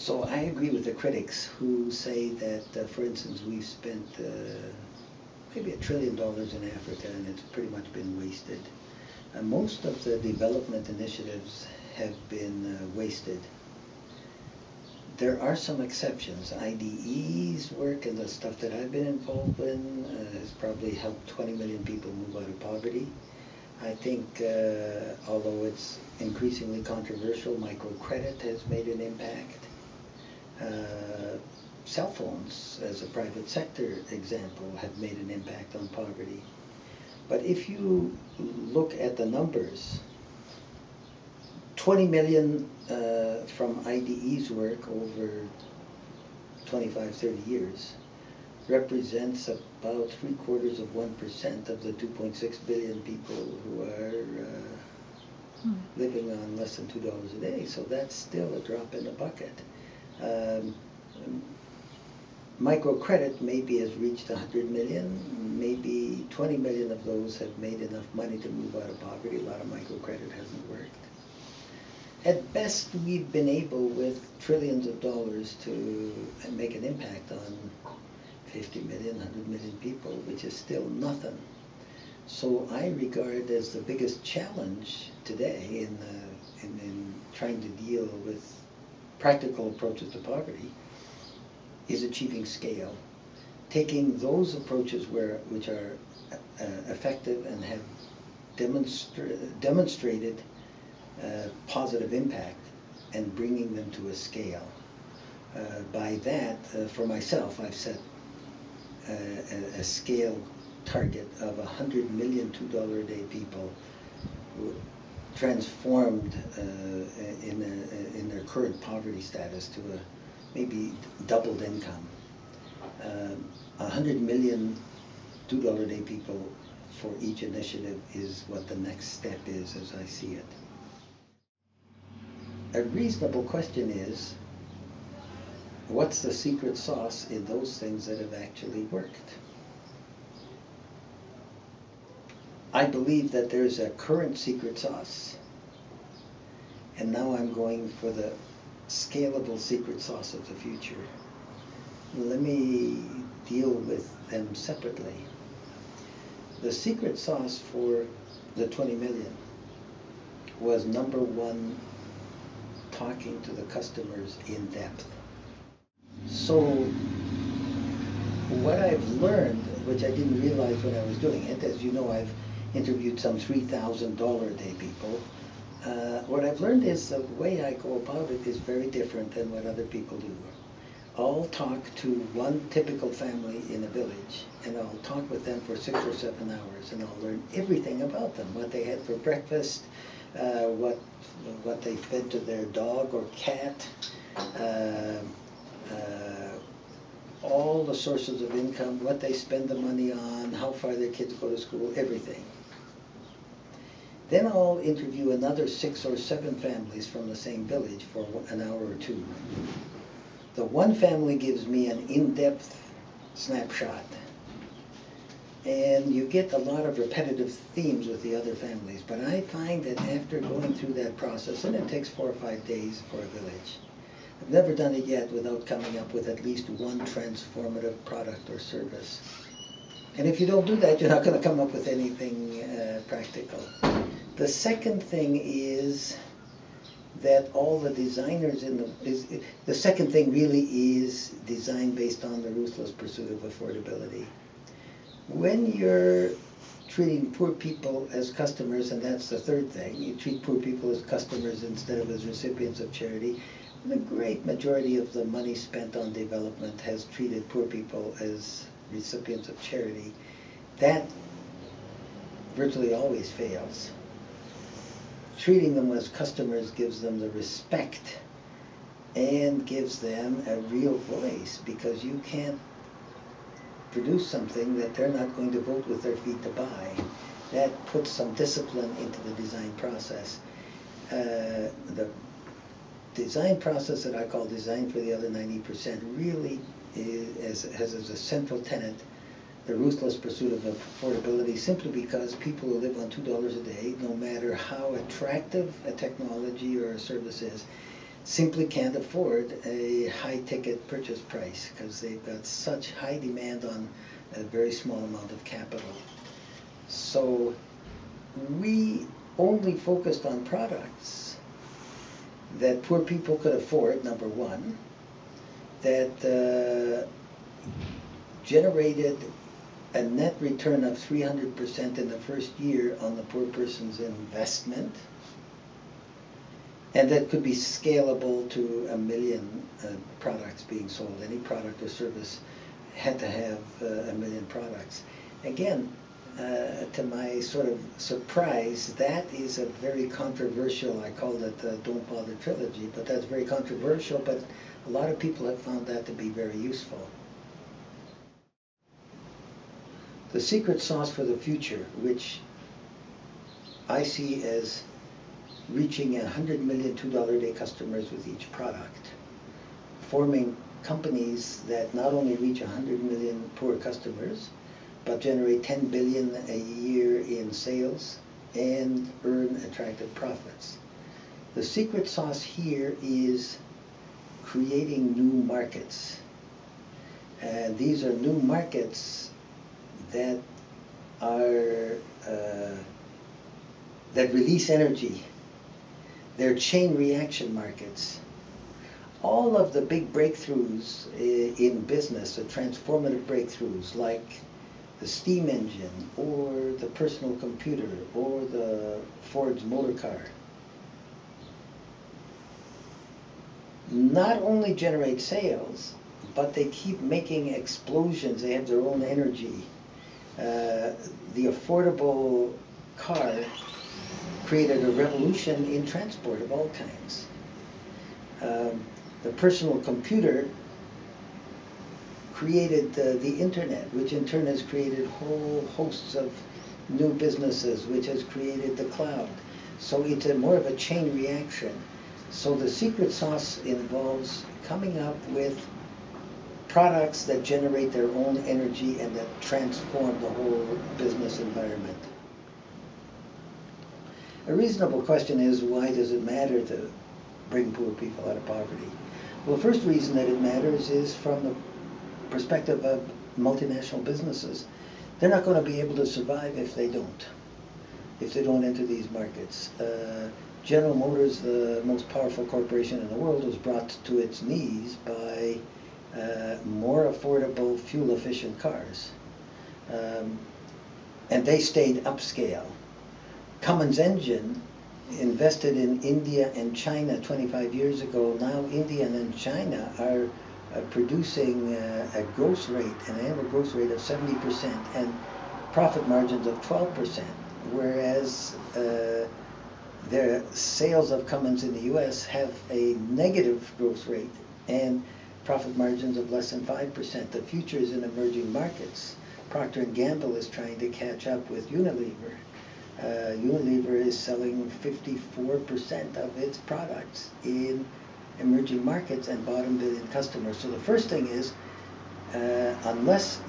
So I agree with the critics who say that, for instance, we've spent maybe $1 trillion in Africa and it's pretty much been wasted. Most of the development initiatives have been wasted. There are some exceptions. IDE's work and the stuff that I've been involved in has probably helped 20 million people move out of poverty. I think, although it's increasingly controversial, microcredit has made an impact. Cell phones, as a private sector example, have made an impact on poverty. But if you look at the numbers, 20 million from IDE's work over 25, 30 years represents about 0.75% of the 2.6 billion people who are living on less than $2 a day. So that's still a drop in the bucket. Microcredit maybe has reached 100 million, maybe 20 million of those have made enough money to move out of poverty. A lot of microcredit hasn't worked. At best, we've been able, with trillions of dollars, to make an impact on 50 million, 100 million people, which is still nothing. So I regard as the biggest challenge today in trying to deal with practical approaches to poverty is achieving scale. Taking those approaches which are effective and have demonstrated positive impact and bringing them to a scale. By that, for myself, I've set a scale target of 100 million $2 a day people who transformed in their current poverty status to a maybe doubled income. 100 million $2 a day people for each initiative is what the next step is as I see it. A reasonable question is, what's the secret sauce in those things that have actually worked? I believe that there's a current secret sauce, and now I'm going for the scalable secret sauce of the future. Let me deal with them separately. The secret sauce for the 20 million was, number one, talking to the customers in depth. So what I've learned, which I didn't realize when I was doing it, as you know, I've interviewed some $3,000 a day people. What I've learned is the way I go about it is very different than what other people do. I'll talk to one typical family in a village, and I'll talk with them for 6 or 7 hours, and I'll learn everything about them, what they had for breakfast, what they fed to their dog or cat, all the sources of income, what they spend the money on, how far their kids go to school, everything. Then I'll interview another 6 or 7 families from the same village for an hour or 2. The one family gives me an in-depth snapshot, and you get a lot of repetitive themes with the other families, but I find that after going through that process, and it takes 4 or 5 days for a village, I've never done it yet without coming up with at least one transformative product or service. And if you don't do that, you're not going to come up with anything practical. The second thing is that all the designers the second thing really is design based on the ruthless pursuit of affordability. When you're treating poor people as customers, and that's the third thing, you treat poor people as customers instead of as recipients of charity, the great majority of the money spent on development has treated poor people as recipients of charity. That virtually always fails. Treating them as customers gives them the respect and gives them a real voice, because you can't produce something that they're not going to vote with their feet to buy. That puts some discipline into the design process. The design process that I call design for the other 90% really has as a central tenet the ruthless pursuit of affordability, simply because people who live on $2 a day, no matter how attractive a technology or a service is, simply can't afford a high-ticket purchase price because they've got such high demand on a very small amount of capital. So we only focused on products that poor people could afford, number one, that generated a net return of 300% in the first year on the poor person's investment, and that could be scalable to 1 million products being sold. Any product or service had to have 1 million products. Again, to my sort of surprise, that is a very controversial, I called it the Don't Bother Trilogy, but that's very controversial, but a lot of people have found that to be very useful. The secret sauce for the future, which I see as reaching 100 million $2-a-day customers with each product, forming companies that not only reach 100 million poor customers, but generate 10 billion a year in sales and earn attractive profits. The secret sauce here is creating new markets. And these are new markets that are that release energy. They're chain reaction markets. All of the big breakthroughs in business, the transformative breakthroughs like the steam engine or the personal computer or the Ford's motor car, not only generate sales, but they keep making explosions. They have their own energy. The affordable car created a revolution in transport of all kinds. The personal computer created the internet, which in turn has created whole hosts of new businesses, which has created the cloud. So it's more of a chain reaction. So the secret sauce involves coming up with products that generate their own energy and that transform the whole business environment. A reasonable question is, why does it matter to bring poor people out of poverty? Well, the first reason that it matters is from the perspective of multinational businesses. They're not going to be able to survive if they don't enter these markets. General Motors, the most powerful corporation in the world, was brought to its knees by more affordable, fuel-efficient cars. And they stayed upscale. Cummins Engine invested in India and China 25 years ago. Now India and China are producing a growth rate, an annual growth rate of 70% and profit margins of 12%, whereas their sales of Cummins in the U.S. have a negative growth rate and profit margins of less than 5%. The future is in emerging markets. Procter & Gamble is trying to catch up with Unilever. Unilever is selling 54% of its products in emerging markets and bottom billion customers. So the first thing is, unless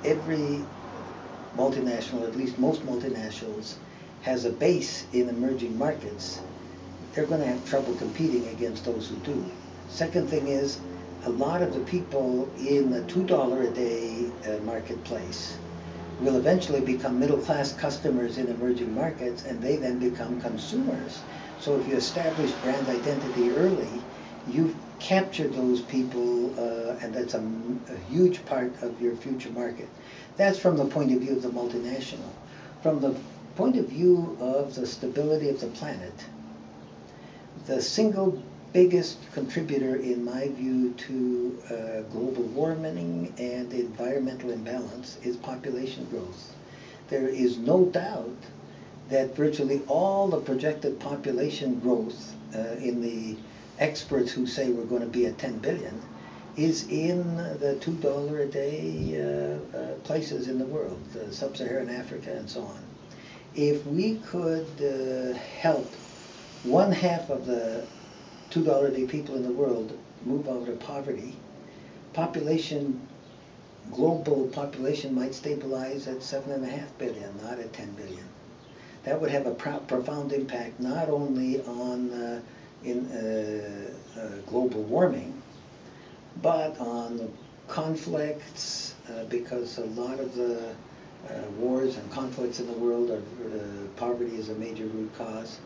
every multinational, at least most multinationals, has a base in emerging markets, they're going to have trouble competing against those who do. Second thing is, a lot of the people in the $2-a-day marketplace will eventually become middle-class customers in emerging markets, and they then become consumers. So if you establish brand identity early, you've captured those people, and that's a huge part of your future market. That's from the point of view of the multinational. From the point of view of the stability of the planet, the single biggest contributor, in my view, to global warming and environmental imbalance is population growth. There is no doubt that virtually all the projected population growth in the experts who say we're going to be at 10 billion is in the $2-a-day places in the world, sub-Saharan Africa and so on. If we could help 1/2 of the $2-a-day people in the world move out of poverty, global population might stabilize at 7.5 billion, not at 10 billion. That would have a profound impact not only on in global warming, but on conflicts, because a lot of the wars and conflicts in the world are poverty is a major root cause.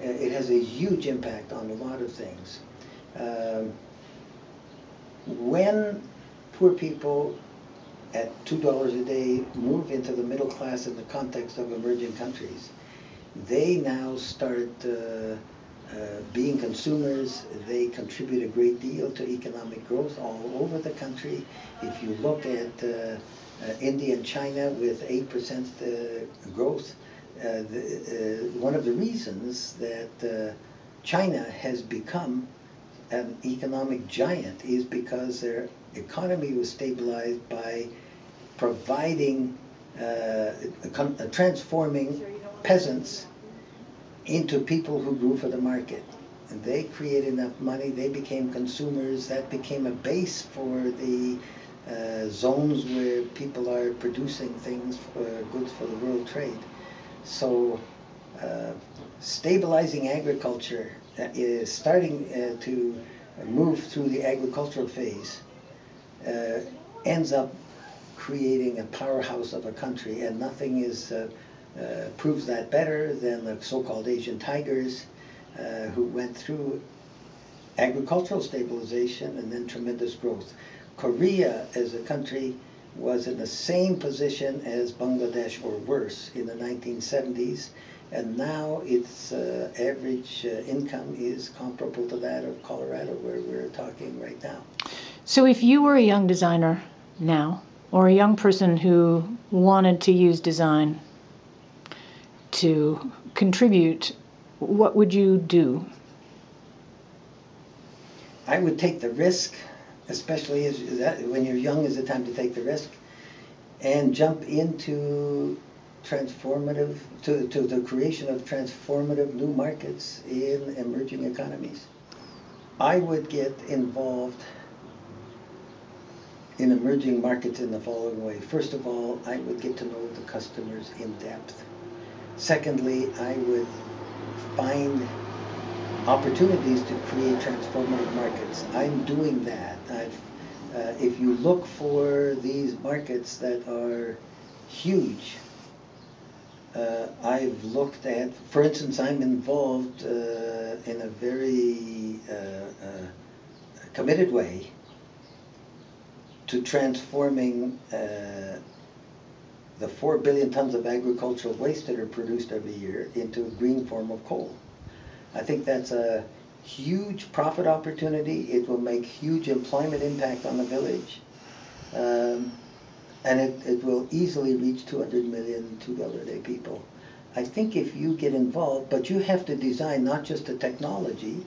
It has a huge impact on a lot of things. When poor people at $2 a day move into the middle class in the context of emerging countries, they now start being consumers. They contribute a great deal to economic growth all over the country. If you look at India and China with 8% growth, one of the reasons that China has become an economic giant is because their economy was stabilized by providing, transforming peasants into people who grew for the market. And they created enough money, they became consumers, that became a base for the zones where people are producing things, goods for the world trade. So stabilizing agriculture is starting to move through the agricultural phase, ends up creating a powerhouse of a country, and nothing is proves that better than the so-called Asian tigers who went through agricultural stabilization and then tremendous growth. Korea as a country was in the same position as Bangladesh or worse in the 1970s, and now its average income is comparable to that of Colorado, where we're talking right now. So if you were a young designer now, or a young person who wanted to use design to contribute, what would you do? I would take the risk, especially when you're young is the time to take the risk, and jump into transformative, to the creation of transformative new markets in emerging economies. I would get involved in emerging markets in the following way. First of all, I would get to know the customers in depth. Secondly, I would find opportunities to create transformative markets. I'm doing that. If you look for these markets that are huge, I've looked at, for instance, I'm involved in a very committed way to transforming the 4 billion tons of agricultural waste that are produced every year into a green form of coal. I think that's a huge profit opportunity. It will make huge employment impact on the village. And it will easily reach 200 million $2 a day people. I think if you get involved, but you have to design not just the technology,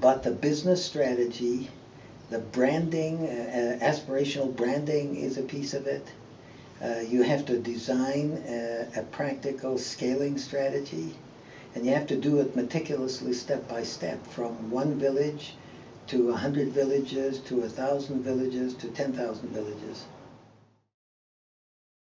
but the business strategy, the branding, aspirational branding is a piece of it. You have to design a practical scaling strategy, and you have to do it meticulously step by step, from one village to 100 villages to 1,000 villages to 10,000 villages.